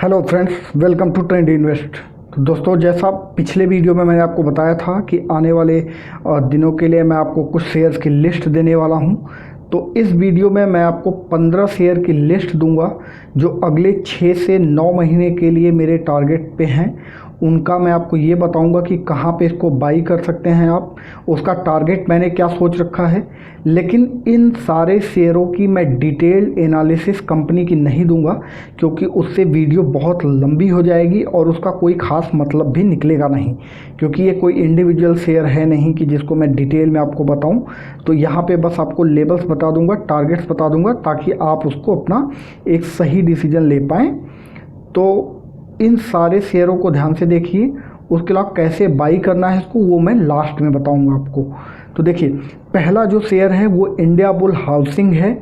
Hello friends, welcome to trend invest. तो दोस्तों, जैसा पिछले वीडियो में मैंने आपको बताया था कि आने वाले दिनों के लिए मैं आपको कुछ शेयर्स की लिस्ट देने वाला हूं। तो इस वीडियो में मैं आपको 15 शेयर की लिस्ट दूंगा जो अगले 6 से 9 महीने के लिए मेरे टारगेट पे हैं। उनका मैं आपको ये बताऊंगा कि कहाँ पे इसको बाई कर सकते हैं आप, उसका टारगेट मैंने क्या सोच रखा है। लेकिन इन सारे शेयरों की मैं डिटेल्ड एनालिसिस कंपनी की नहीं दूंगा, क्योंकि उससे वीडियो बहुत लंबी हो जाएगी और उसका कोई ख़ास मतलब भी निकलेगा नहीं, क्योंकि ये कोई इंडिविजुअल शेयर है नहीं कि जिसको मैं डिटेल में आपको बताऊं। तो यहाँ पे बस आपको लेबल्स बता दूंगा, टारगेट्स बता दूंगा, ताकि आप उसको अपना एक सही डिसीजन ले पाएँ। तो इन सारे शेयरों को ध्यान से देखिए, उसके अलावा कैसे बाई करना है इसको वो मैं लास्ट में बताऊंगा आपको। तो देखिए, पहला जो शेयर है वो इंडिया बुल हाउसिंग है।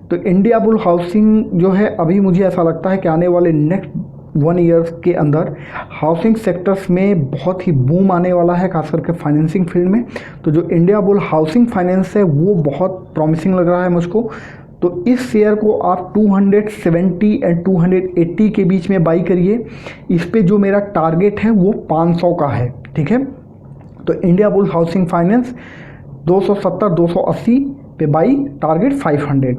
तो इंडिया बुल हाउसिंग जो है, अभी मुझे ऐसा लगता है कि आने वाले नेक्स्ट 1 ईयर के अंदर हाउसिंग सेक्टर्स में बहुत ही बूम आने वाला है, खास करके फाइनेंसिंग फील्ड में। तो जो इंडिया बुल हाउसिंग फाइनेंस है वो बहुत प्रॉमिसिंग लग रहा है मुझको। तो इस शेयर को आप 270 एंड 280 के बीच में बाई करिए। इस पे जो मेरा टारगेट है वो 500 का है, ठीक है। तो इंडिया बुल हाउसिंग फाइनेंस 270 280 पे बाई, टारगेट 500।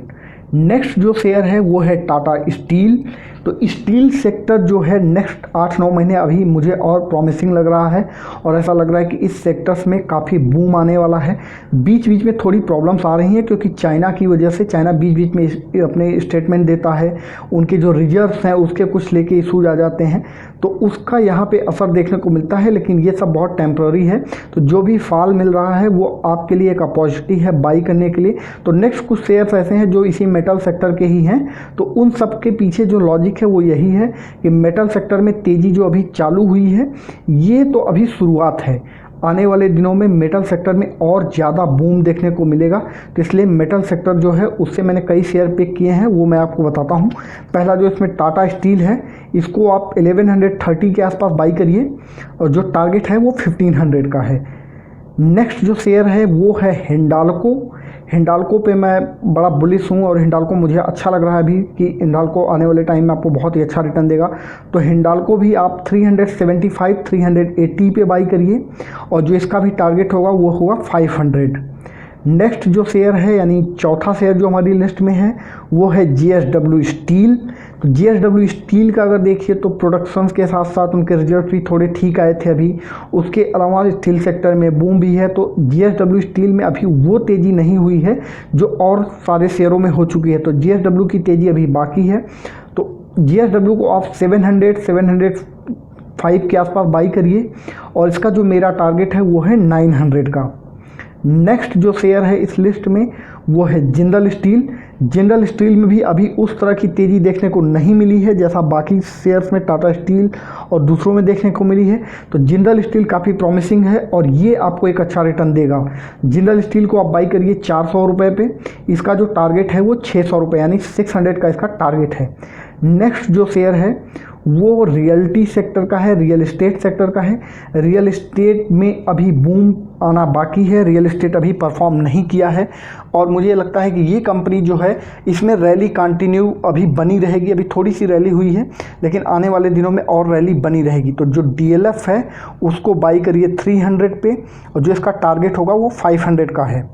नेक्स्ट जो शेयर है वो है टाटा स्टील। तो स्टील सेक्टर जो है नेक्स्ट 8-9 महीने अभी मुझे और प्रॉमिसिंग लग रहा है, और ऐसा लग रहा है कि इस सेक्टर्स में काफ़ी बूम आने वाला है। बीच बीच में थोड़ी प्रॉब्लम्स आ रही हैं, क्योंकि चाइना की वजह से, चाइना बीच बीच में अपने स्टेटमेंट देता है, उनके जो रिजर्व्स हैं उसके कुछ लेके इशूज आ जाते हैं, तो उसका यहाँ पे असर देखने को मिलता है। लेकिन ये सब बहुत टेम्प्ररी है। तो जो भी फॉल मिल रहा है वो आपके लिए एक अपॉर्चुनिटी है बाई करने के लिए। तो नेक्स्ट कुछ शेयर्स ऐसे हैं जो इसी मेटल सेक्टर के ही हैं। तो उन सब के पीछे जो लॉजिक है वो यही है कि मेटल सेक्टर में तेज़ी जो अभी चालू हुई है, ये तो अभी शुरुआत है। आने वाले दिनों में मेटल सेक्टर में और ज़्यादा बूम देखने को मिलेगा। तो इसलिए मेटल सेक्टर जो है उससे मैंने कई शेयर पिक किए हैं, वो मैं आपको बताता हूँ। पहला जो इसमें टाटा स्टील है, इसको आप 1130 के आसपास बाई करिए, और जो टारगेट है वो 1500 का है। नेक्स्ट जो शेयर है वो है हिंडाल्को। हिंडाल्को पे मैं बड़ा बुलिश हूँ, और हिंडाल्को मुझे अच्छा लग रहा है अभी कि हिंडाल्को आने वाले टाइम में आपको बहुत ही अच्छा रिटर्न देगा। तो हिंडाल्को भी आप 375 380 पे बाई करिए, और जो इसका भी टारगेट होगा वो होगा 500। नेक्स्ट जो शेयर है, यानी चौथा शेयर जो हमारी लिस्ट में है, वो है JSW स्टील। तो JSW स्टील का अगर देखिए तो प्रोडक्शंस के साथ साथ उनके रिजल्ट भी थोड़े ठीक आए थे अभी। उसके अलावा स्टील सेक्टर में बूम भी है। तो JSW स्टील में अभी वो तेज़ी नहीं हुई है जो और सारे शेयरों में हो चुकी है। तो JSW की तेज़ी अभी बाकी है। तो JSW को आप 700 705 के आसपास बाई करिए, और इसका जो मेरा टारगेट है वो है 900 का। नेक्स्ट जो शेयर है इस लिस्ट में वो है जिंदल स्टील। जिंदल स्टील में भी अभी उस तरह की तेज़ी देखने को नहीं मिली है जैसा बाकी शेयर्स में टाटा स्टील और दूसरों में देखने को मिली है। तो जिंदल स्टील काफ़ी प्रॉमिसिंग है, और ये आपको एक अच्छा रिटर्न देगा। जिंदल स्टील को आप बाई करिए 400 रुपये पे। इसका जो टारगेट है वो 600 रुपये, यानी 600 का इसका टारगेट है। नेक्स्ट जो शेयर है वो रियल्टी सेक्टर का है, रियल एस्टेट सेक्टर का है। रियल एस्टेट में अभी बूम आना बाकी है, रियल एस्टेट अभी परफॉर्म नहीं किया है, और मुझे लगता है कि ये कंपनी जो है इसमें रैली कंटिन्यू अभी बनी रहेगी। अभी थोड़ी सी रैली हुई है, लेकिन आने वाले दिनों में और रैली बनी रहेगी। तो जो DLF है उसको बाई करिए 300 पे, और जो इसका टारगेट होगा वो 500 का है।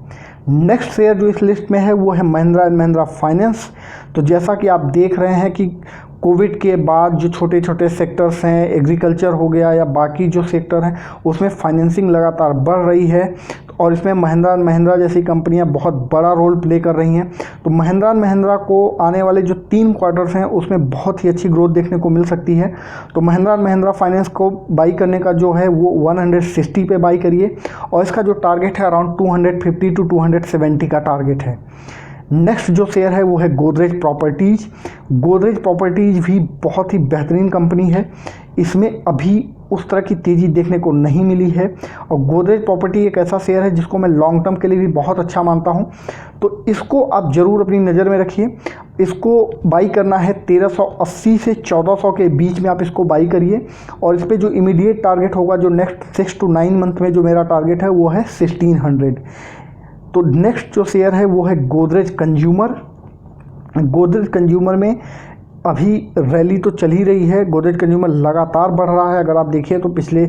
नेक्स्ट शेयर जो इस लिस्ट में है वो है महिंद्रा एंड महिंद्रा फाइनेंस। तो जैसा कि आप देख रहे हैं कि कोविड के बाद जो छोटे छोटे सेक्टर्स हैं, एग्रीकल्चर हो गया या बाकी जो सेक्टर हैं, उसमें फाइनेंसिंग लगातार बढ़ रही है, और इसमें महिंद्रा एंड महिंद्रा जैसी कंपनियां बहुत बड़ा रोल प्ले कर रही हैं। तो महिंद्रा एंड महिंद्रा को आने वाले जो 3 क्वार्टर्स हैं उसमें बहुत ही अच्छी ग्रोथ देखने को मिल सकती है। तो महिंद्रा एंड महिंद्रा फाइनेंस को बाई करने का जो है वो 160 पे बाई करिए, और इसका जो टारगेट है अराउंड 250 to 270 का टारगेट है। नेक्स्ट जो शेयर है वो है गोदरेज प्रॉपर्टीज़। गोदरेज प्रॉपर्टीज़ भी बहुत ही बेहतरीन कंपनी है। इसमें अभी उस तरह की तेज़ी देखने को नहीं मिली है, और गोदरेज प्रॉपर्टी एक ऐसा शेयर है जिसको मैं लॉन्ग टर्म के लिए भी बहुत अच्छा मानता हूं। तो इसको आप ज़रूर अपनी नज़र में रखिए। इसको बाई करना है 1380 से 1400 के बीच में आप इसको बाई करिए, और इस पर जो इमीडिएट टारगेट होगा, जो नेक्स्ट 6 to 9 मंथ में जो मेरा टारगेट है वो है 1600। तो नेक्स्ट जो शेयर है वो है गोदरेज कंज्यूमर। गोदरेज कंज्यूमर में अभी रैली तो चल ही रही है, गोदरेज कंज्यूमर लगातार बढ़ रहा है। अगर आप देखिए तो पिछले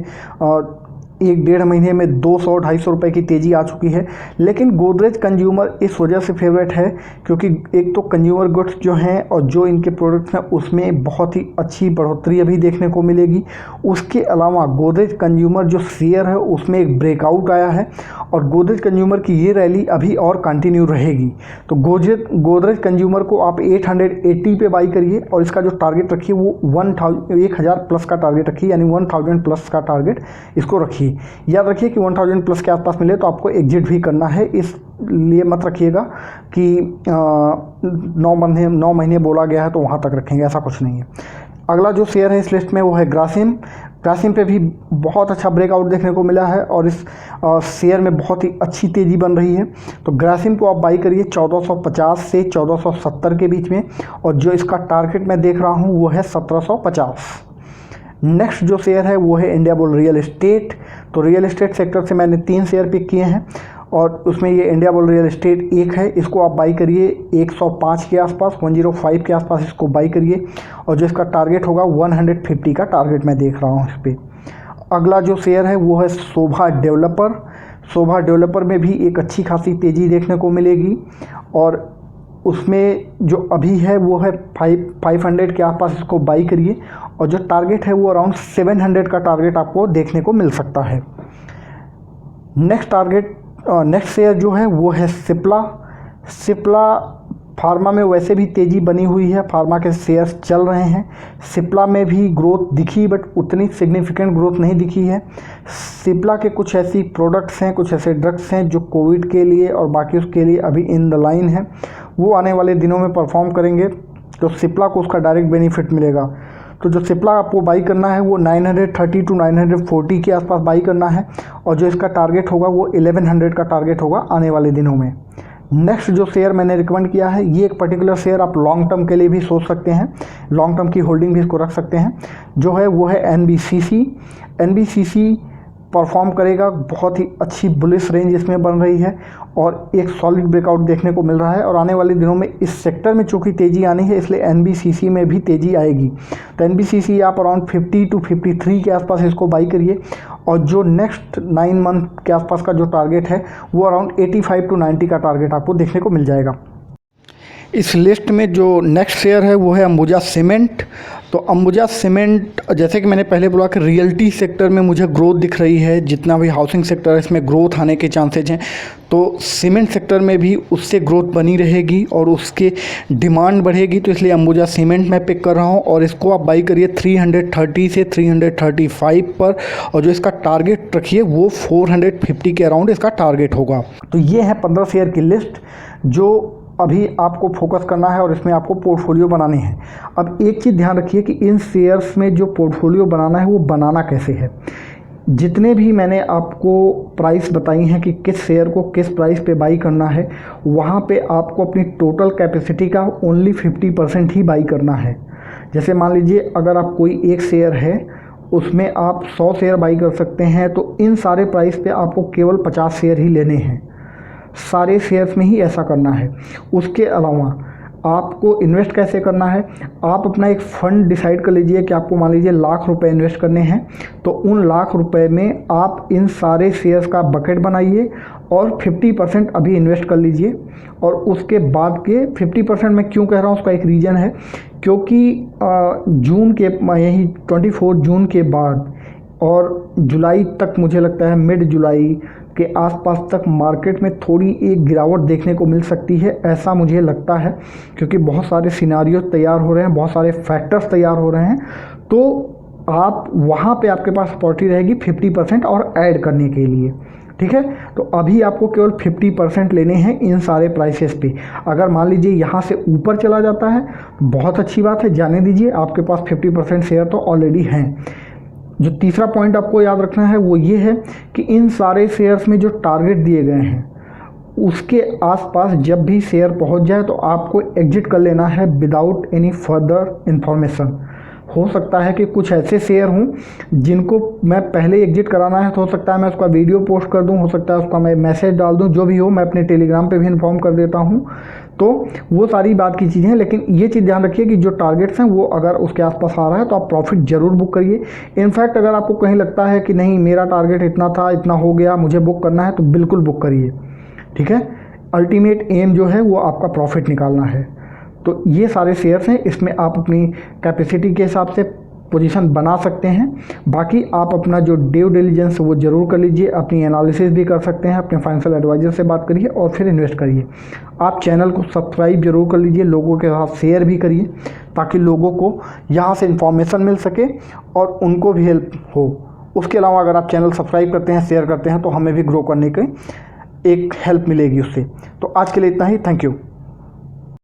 1-1.5 महीने में 200-250 रुपये की तेज़ी आ चुकी है। लेकिन गोदरेज कंज्यूमर इस वजह से फेवरेट है क्योंकि एक तो कंज्यूमर गुड्स जो हैं और जो इनके प्रोडक्ट्स हैं उसमें बहुत ही अच्छी बढ़ोतरी अभी देखने को मिलेगी। उसके अलावा गोदरेज कंज्यूमर जो शेयर है उसमें एक ब्रेकआउट आया है और गोदरेज कंज्यूमर की ये रैली अभी और कंटिन्यू रहेगी। तो गोदरेज कंज्यूमर को आप 880 पे बाई करिए और इसका जो टारगेट रखिए वो 1000 प्लस का टारगेट रखिए, यानी 1000 प्लस का टारगेट इसको रखिए। याद रखिए कि 1000 प्लस के आसपास मिले तो आपको एग्जिट भी करना है, इसलिए मत रखिएगा कि 9 महीने बोला गया है तो वहाँ तक रखेंगे, ऐसा कुछ नहीं है। अगला जो शेयर है इस लिस्ट में वो है ग्रासिम। ग्रासिम पे भी बहुत अच्छा ब्रेकआउट देखने को मिला है और इस शेयर में बहुत ही अच्छी तेज़ी बन रही है। तो ग्रासिम को आप बाई करिए 1450 से 1470 के बीच में और जो इसका टारगेट मैं देख रहा हूँ वो है 1750। नेक्स्ट जो शेयर है वो है इंडियाबुल रियल एस्टेट। तो रियल एस्टेट सेक्टर से मैंने 3 शेयर पिक किए हैं और उसमें ये इंडियाबुल रियल एस्टेट एक है। इसको आप बाई करिए 105 के आसपास, 105 के आसपास इसको बाई करिए और जो इसका टारगेट होगा 150 का टारगेट मैं देख रहा हूँ इस पर। अगला जो शेयर है वो है शोभा डेवलपर। शोभा डेवलपर में भी एक अच्छी खासी तेज़ी देखने को मिलेगी और उसमें जो अभी है वो है 500 के आसपास इसको बाई करिए और जो टारगेट है वो अराउंड 700 का टारगेट आपको देखने को मिल सकता है। नेक्स्ट शेयर जो है वो है सिप्ला फार्मा में वैसे भी तेज़ी बनी हुई है, फार्मा के शेयर्स चल रहे हैं। सिप्ला में भी ग्रोथ दिखी बट उतनी सिग्निफिकेंट ग्रोथ नहीं दिखी है। सिप्ला के कुछ ऐसी प्रोडक्ट्स हैं, कुछ ऐसे ड्रग्स हैं जो कोविड के लिए और बाकी उसके लिए अभी इन द लाइन है, वो आने वाले दिनों में परफॉर्म करेंगे तो सिप्ला को उसका डायरेक्ट बेनिफिट मिलेगा। तो जो सिप्ला आपको बाई करना है वो 930 टू 940 के आसपास बाई करना है और जो इसका टारगेट होगा वो 1100 का टारगेट होगा आने वाले दिनों में। नेक्स्ट जो शेयर मैंने रिकमेंड किया है, ये एक पर्टिकुलर शेयर आप लॉन्ग टर्म के लिए भी सोच सकते हैं, लॉन्ग टर्म की होल्डिंग भी इसको रख सकते हैं, जो है वो है NBCC। NBCC परफॉर्म करेगा, बहुत ही अच्छी बुलिश रेंज इसमें बन रही है और एक सॉलिड ब्रेकआउट देखने को मिल रहा है और आने वाले दिनों में इस सेक्टर में चूँकि तेज़ी आनी है इसलिए NBCC में भी तेज़ी आएगी। तो NBCC आप अराउंड 50 टू 53 के आसपास इसको बाई करिए और जो नेक्स्ट 9 मंथ के आसपास का जो टारगेट है वो अराउंड 85 टू 90 का टारगेट आपको देखने को मिल जाएगा। इस लिस्ट में जो नेक्स्ट शेयर है वो है अंबुजा सीमेंट। तो अंबुजा सीमेंट, जैसे कि मैंने पहले बोला कि रियल्टी सेक्टर में मुझे ग्रोथ दिख रही है, जितना भी हाउसिंग सेक्टर है इसमें ग्रोथ आने के चांसेज हैं, तो सीमेंट सेक्टर में भी उससे ग्रोथ बनी रहेगी और उसके डिमांड बढ़ेगी। तो इसलिए अंबुजा सीमेंट मैं पिक कर रहा हूँ और इसको आप बाई करिए 330 से 335 पर और जो इसका टारगेट रखिए वो 450 के अराउंड इसका टारगेट होगा। तो ये है 15 शेयर की लिस्ट जो अभी आपको फोकस करना है और इसमें आपको पोर्टफोलियो बनाने हैं। अब एक चीज़ ध्यान रखिए कि इन शेयर्स में जो पोर्टफोलियो बनाना है वो बनाना कैसे है। जितने भी मैंने आपको प्राइस बताई हैं कि किस शेयर को किस प्राइस पे बाई करना है, वहाँ पे आपको अपनी टोटल कैपेसिटी का ओनली 50% ही बाई करना है। जैसे मान लीजिए अगर आप कोई एक शेयर है उसमें आप 100 शेयर बाई कर सकते हैं तो इन सारे प्राइस पे आपको केवल 50 शेयर ही लेने हैं, सारे शेयर्स में ही ऐसा करना है। उसके अलावा आपको इन्वेस्ट कैसे करना है, आप अपना एक फ़ंड डिसाइड कर लीजिए कि आपको मान लीजिए लाख रुपए इन्वेस्ट करने हैं, तो उन लाख रुपए में आप इन सारे शेयर्स का बकेट बनाइए और 50% अभी इन्वेस्ट कर लीजिए और उसके बाद के 50% मैं क्यों कह रहा हूँ उसका एक रीज़न है, क्योंकि जून के यही 24 जून के बाद और जुलाई तक मुझे लगता है मिड जुलाई के आसपास तक मार्केट में थोड़ी एक गिरावट देखने को मिल सकती है, ऐसा मुझे लगता है, क्योंकि बहुत सारे सिनारियो तैयार हो रहे हैं, बहुत सारे फैक्टर्स तैयार हो रहे हैं। तो आप वहाँ पे आपके पास अपॉर्चुनिटी रहेगी 50% और ऐड करने के लिए, ठीक है। तो अभी आपको केवल 50% लेने हैं इन सारे प्राइसेस पे। अगर मान लीजिए यहाँ से ऊपर चला जाता है बहुत अच्छी बात है, जाने दीजिए, आपके पास 50% शेयर तो ऑलरेडी हैं। जो तीसरा पॉइंट आपको याद रखना है वो ये है कि इन सारे शेयर्स में जो टारगेट दिए गए हैं उसके आसपास जब भी शेयर पहुंच जाए तो आपको एग्जिट कर लेना है विदाउट एनी फर्दर इन्फॉर्मेशन। हो सकता है कि कुछ ऐसे शेयर हों जिनको मैं पहले एग्जिट कराना है, तो हो सकता है मैं उसका वीडियो पोस्ट कर दूं, हो सकता है उसका मैं मैसेज डाल दूं, जो भी हो मैं अपने टेलीग्राम पे भी इन्फॉर्म कर देता हूं। तो वो सारी बात की चीज़ें हैं, लेकिन ये चीज़ ध्यान रखिए कि जो टारगेट्स हैं वो अगर उसके आसपास आ रहा है तो आप प्रॉफिट ज़रूर बुक करिए। इनफैक्ट अगर आपको कहीं लगता है कि नहीं मेरा टारगेट इतना था, इतना हो गया, मुझे बुक करना है, तो बिल्कुल बुक करिए, ठीक है। अल्टीमेट एम जो है वो आपका प्रॉफिट निकालना है। तो ये सारे शेयर्स हैं, इसमें आप अपनी कैपेसिटी के हिसाब से पोजीशन बना सकते हैं। बाकी आप अपना जो ड्यू डिलिजेंस वो ज़रूर कर लीजिए, अपनी एनालिसिस भी कर सकते हैं, अपने फाइनेंशियल एडवाइज़र से बात करिए और फिर इन्वेस्ट करिए। आप चैनल को सब्सक्राइब जरूर कर लीजिए, लोगों के साथ शेयर भी करिए ताकि लोगों को यहाँ से इन्फॉर्मेशन मिल सके और उनको भी हेल्प हो। उसके अलावा अगर आप चैनल सब्सक्राइब करते हैं, शेयर करते हैं, तो हमें भी ग्रो करने की एक हेल्प मिलेगी उससे। तो आज के लिए इतना ही, थैंक यू।